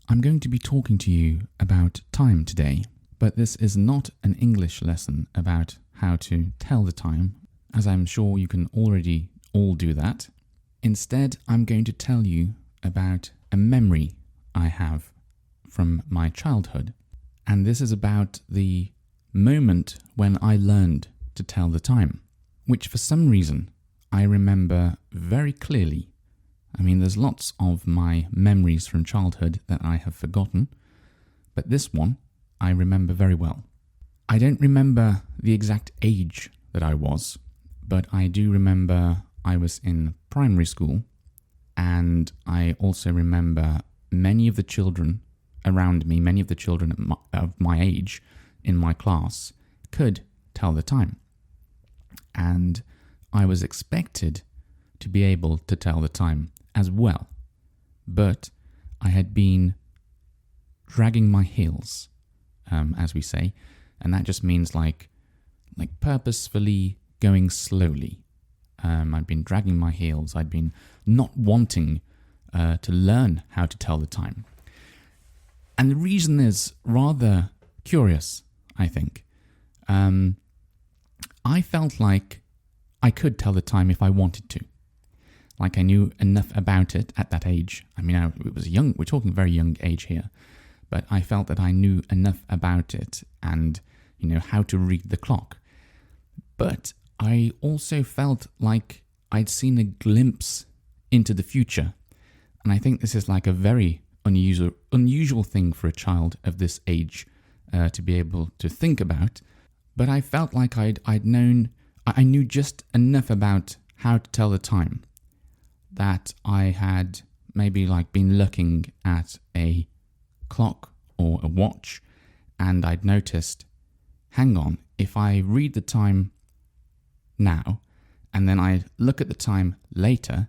I'm going to be talking to you about time today, but this is not an English lesson about how to tell the time, as I'm sure you can already all do that. Instead, I'm going to tell you about a memory I have from my childhood. And this is about the moment when I learned to tell the time, which for some reason I remember very clearly. I mean, there's lots of my memories from childhood that I have forgotten, but this one I remember very well. I don't remember the exact age that I was, but I do remember I was in primary school, and I also remember many of the children around me, many of the children of my age in my class could tell the time. And I was expected to be able to tell the time as well. But I had been dragging my heels, as we say, and that just means like purposefully going slowly. I'd been dragging my heels. I'd been not wanting to learn how to tell the time. And the reason is rather curious, I think. I felt like I could tell the time if I wanted to. Like I knew enough about it at that age. I mean, it was young. We're talking very young age here. But I felt that I knew enough about it and, how to read the clock. But I also felt like I'd seen a glimpse into the future. And I think this is like a very unusual thing for a child of this age to be able to think about. But I felt like I knew just enough about how to tell the time that I had maybe been looking at a clock or a watch, and I'd noticed, hang on, if I read the time now and then I look at the time later,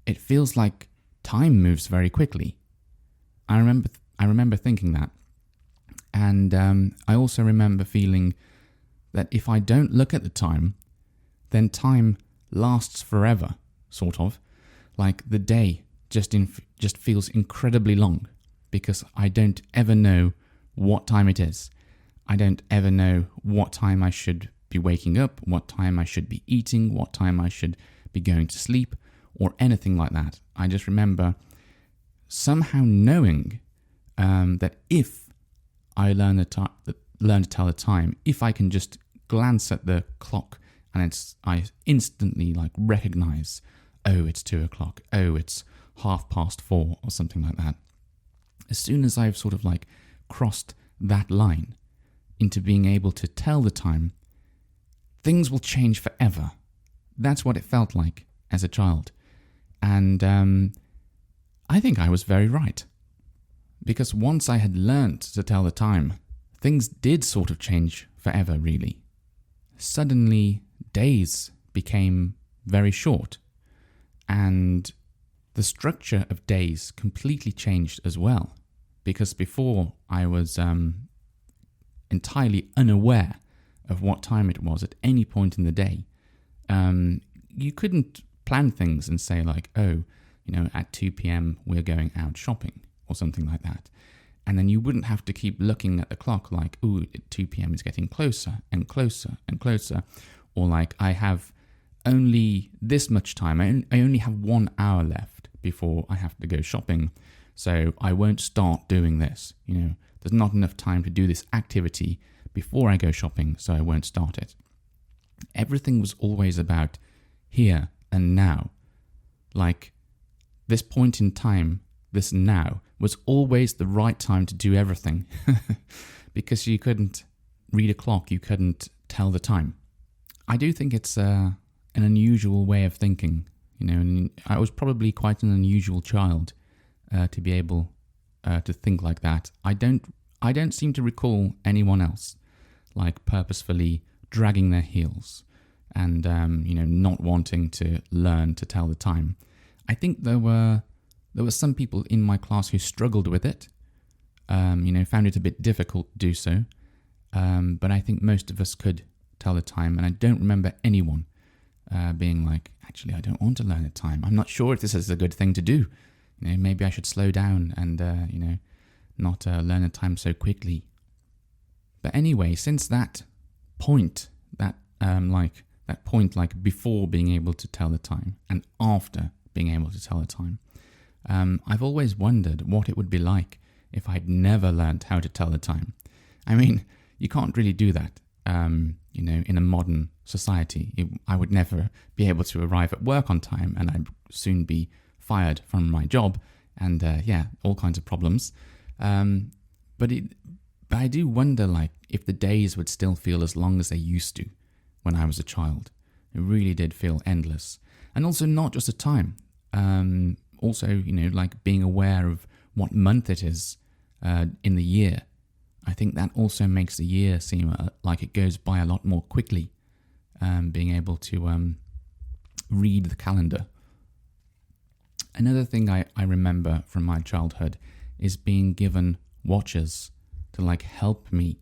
it feels like time moves very quickly. I remember thinking that, and I also remember feeling that if I don't look at the time, then time lasts forever, sort of. Like the day just feels incredibly long because I don't ever know what time it is. I don't ever know what time I should be waking up, what time I should be eating, what time I should be going to sleep, or anything like that. I just remember somehow knowing that if I learn to tell the time, if I can just glance at the clock and I instantly recognize, oh, it's 2 o'clock, oh, it's 4:30 or something like that. As soon as I've sort of crossed that line into being able to tell the time, things will change forever. That's what it felt like as a child. And I think I was very right. Because once I had learnt to tell the time, things did sort of change forever, really. Suddenly, days became very short. And the structure of days completely changed as well. Because before, I was entirely unaware of what time it was at any point in the day. You couldn't plan things and say at 2 p.m. we're going out shopping or something like that. And then you wouldn't have to keep looking at the clock 2 p.m. is getting closer and closer and closer. Or I have only this much time. I only have 1 hour left before I have to go shopping. So I won't start doing this. There's not enough time to do this activity before I go shopping, so I won't start it. Everything was always about here and now. This point in time, this now, was always the right time to do everything. Because you couldn't read a clock, you couldn't tell the time. I do think it's an unusual way of thinking, and I was probably quite an unusual child to be able to think like that. I don't seem to recall anyone else purposefully dragging their heels and not wanting to learn to tell the time. I think there were some people in my class who struggled with it, found it a bit difficult to do so, but I think most of us could tell the time, and I don't remember anyone being actually, I don't want to learn the time. I'm not sure if this is a good thing to do. Maybe I should slow down and, not learn the time so quickly. But anyway, since that point, that point like before being able to tell the time and after being able to tell the time, I've always wondered what it would be like if I'd never learned how to tell the time. I mean, you can't really do that, in a modern society. I would never be able to arrive at work on time, and I'd soon be fired from my job, and all kinds of problems. But I do wonder, like, if the days would still feel as long as they used to when I was a child. It really did feel endless. And also not just the time. Also, like being aware of what month it is in the year. I think that also makes the year seem like it goes by a lot more quickly. Being able to read the calendar. Another thing I remember from my childhood is being given watches to like help me,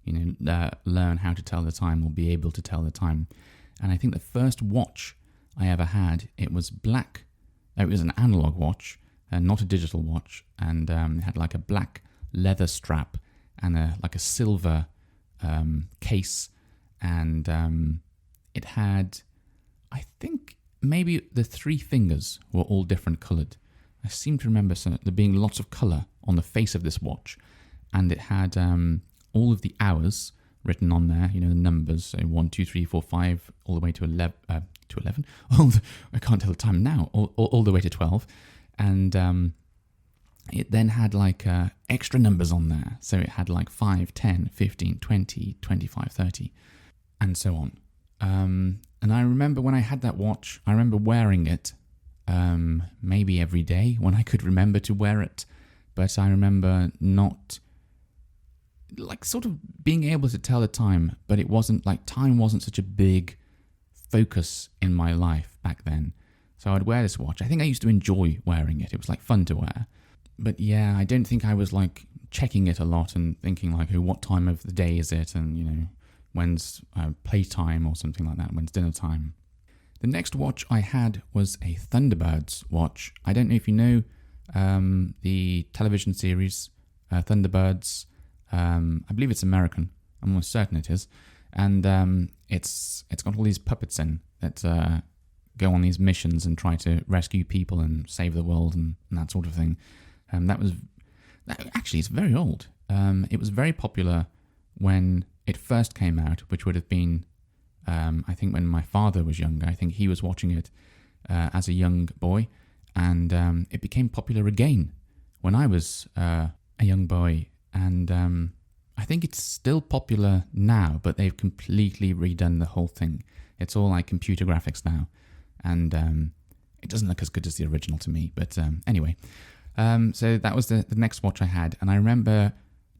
learn how to tell the time or be able to tell the time. And I think the first watch I ever had, it was black. It was an analog watch, not a digital watch, and it had like a black leather strap and a silver case, and it had, I think, maybe the three fingers were all different coloured. I seem to remember there being lots of colour on the face of this watch, and it had all of the hours written on there, the numbers, so 1, 2, 3, 4, 5, all the way to 11. I can't tell the time now, all the way to 12. And it then had like extra numbers on there. So it had like 5, 10, 15, 20, 25, 30, and so on. And I remember when I had that watch, I remember wearing it maybe every day when I could remember to wear it. But I remember not, like, sort of being able to tell the time, but it wasn't, like, time wasn't such a big focus in my life back then. So I'd wear this watch. I think I used to enjoy wearing it. It was, like, fun to wear. But yeah, I don't think I was, like, checking it a lot and thinking, like, oh, what time of the day is it? And, when's playtime or something like that? When's dinner time? The next watch I had was a Thunderbirds watch. I don't know if you know the television series Thunderbirds. I believe it's American. I'm almost certain it is. And it's got all these puppets in that go on these missions and try to rescue people and save the world and that sort of thing. Actually, it's very old. It was very popular when it first came out, which would have been, I think, when my father was younger. I think he was watching it as a young boy, and it became popular again when I was a young boy. And I think it's still popular now, but they've completely redone the whole thing. It's all like computer graphics now, and it doesn't look as good as the original to me. But anyway, so that was the next watch I had, and I remember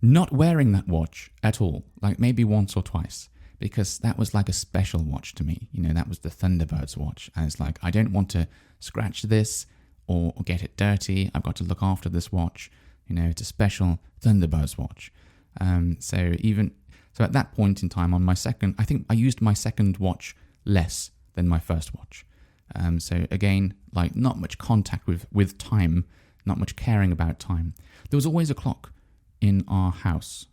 not wearing that watch at all, like maybe once or twice, because that was like a special watch to me. That was the Thunderbirds watch, and it's like, I don't want to scratch this or get it dirty. I've got to look after this watch. It's a special Thunderbirds watch. So at that point in time, on my second, I think I used my second watch less than my first watch. So again, like, not much contact with time, not much caring about time. There was always a clock in our house.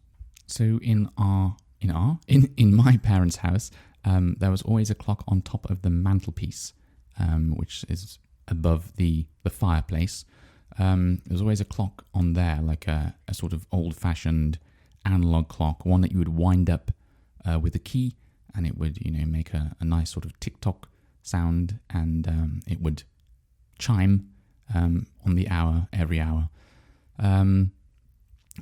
So in my parents' house, there was always a clock on top of the mantelpiece, which is above the fireplace. There was always a clock on there, like a sort of old-fashioned analog clock, one that you would wind up with a key, and it would, make a nice sort of tick-tock sound, and it would chime on the hour, every hour.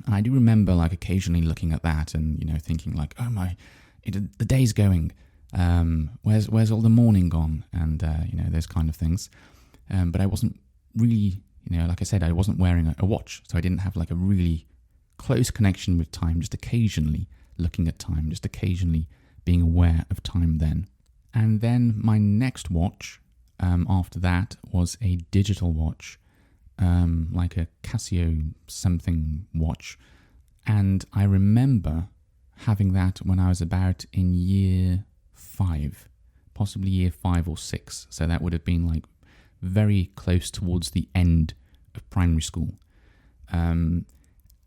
And I do remember, like, occasionally looking at that and, thinking, like, oh my, the day's going. Where's all the morning gone? And, those kind of things. But I wasn't really, like I said, I wasn't wearing a watch, so I didn't have, like, a really close connection with time, just occasionally looking at time, just occasionally being aware of time then. And then my next watch after that was a digital watch, like a Casio something watch. And I remember having that when I was about in year 5, possibly year 5 or 6. So that would have been like very close towards the end of primary school. And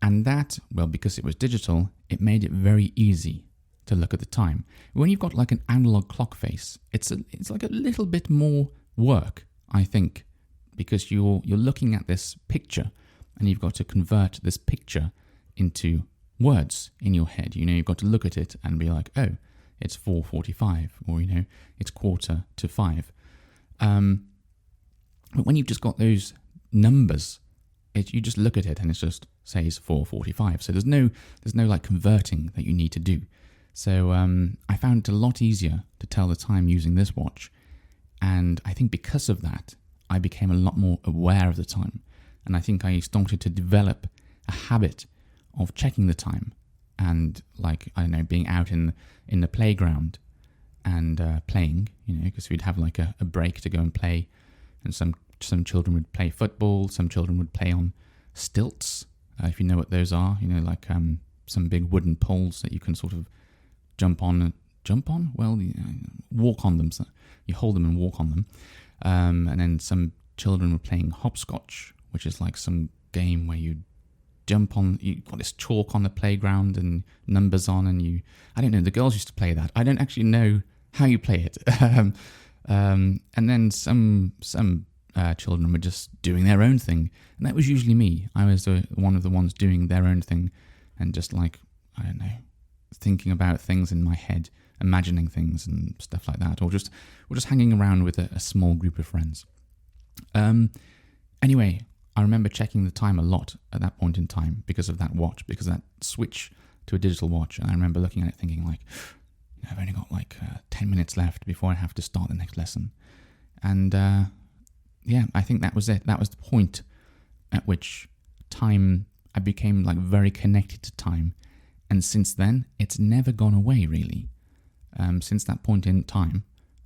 And that, well, because it was digital, it made it very easy to look at the time. When you've got like an analog clock face, it's like a little bit more work, I think, because you're looking at this picture and you've got to convert this picture into words in your head. You've got to look at it and be like, oh, it's 4:45, or it's 4:45. But when you've just got those numbers, you just look at it and it just says 4:45. So there's no like converting that you need to do. So I found it a lot easier to tell the time using this watch, and I think because of that, I became a lot more aware of the time, and I think I started to develop a habit of checking the time, and like, I don't know, being out in the playground and playing, because we'd have like a break to go and play, and some children would play football, some children would play on stilts, if you know what those are, like some big wooden poles that you can sort of jump on, well, walk on them, so you hold them and walk on them, and then some children were playing hopscotch, which is like some game where you jump on, you got this chalk on the playground and numbers on, and I don't know, the girls used to play that. I don't actually know how you play it. And then some children were just doing their own thing, and that was usually me. I was one of the ones doing their own thing, and just like, I don't know, thinking about things in my head, imagining things and stuff like that, or just hanging around with a small group of friends. Anyway, I remember checking the time a lot at that point in time because of that watch, because of that switch to a digital watch. And I remember looking at it thinking like, I've only got like 10 minutes left before I have to start the next lesson. And I think that was it. That was the point at which time, I became like very connected to time. And since then, it's never gone away really. Since that point in time,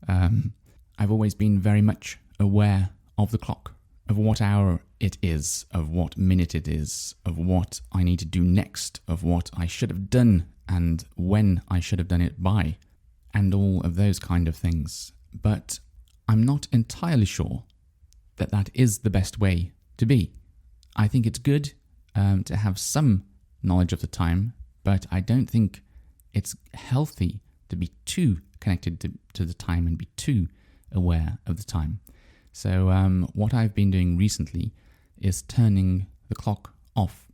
I've always been very much aware of the clock, of what hour it is, of what minute it is, of what I need to do next, of what I should have done and when I should have done it by, and all of those kind of things. But I'm not entirely sure that is the best way to be. I think it's good to have some knowledge of the time, but I don't think it's healthy to be too connected to the time and be too aware of the time. So what I've been doing recently is turning the clock off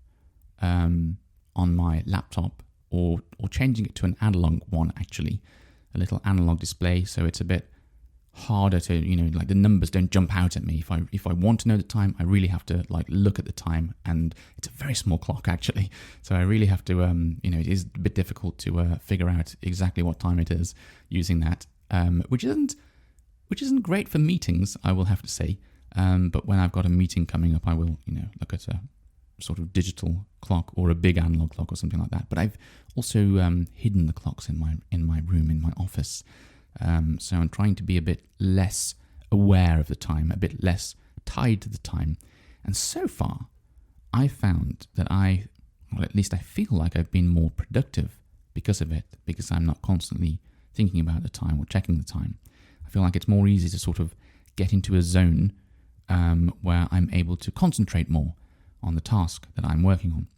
on my laptop, or changing it to an analog one, actually, a little analog display, so it's a bit harder to, like the numbers don't jump out at me. If I want to know the time, I really have to like look at the time, and it's a very small clock actually, so I really have to it is a bit difficult to figure out exactly what time it is using that, which isn't great for meetings, I will have to say, but when I've got a meeting coming up, I will look at a sort of digital clock or a big analog clock or something like that. But I've also hidden the clocks in my room, in my office. So I'm trying to be a bit less aware of the time, a bit less tied to the time. And so far, I found that at least I feel like I've been more productive because of it, because I'm not constantly thinking about the time or checking the time. I feel like it's more easy to sort of get into a zone where I'm able to concentrate more on the task that I'm working on.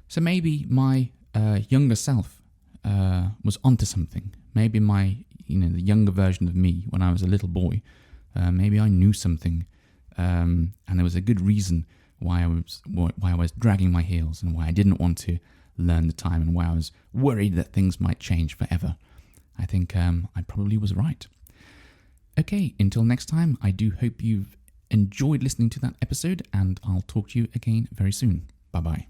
So maybe my younger self was onto something. Maybe the younger version of me when I was a little boy, maybe I knew something, and there was a good reason why I was dragging my heels, and why I didn't want to learn the time, and why I was worried that things might change forever. I think I probably was right. Okay, until next time, I do hope you've enjoyed listening to that episode, and I'll talk to you again very soon. Bye-bye.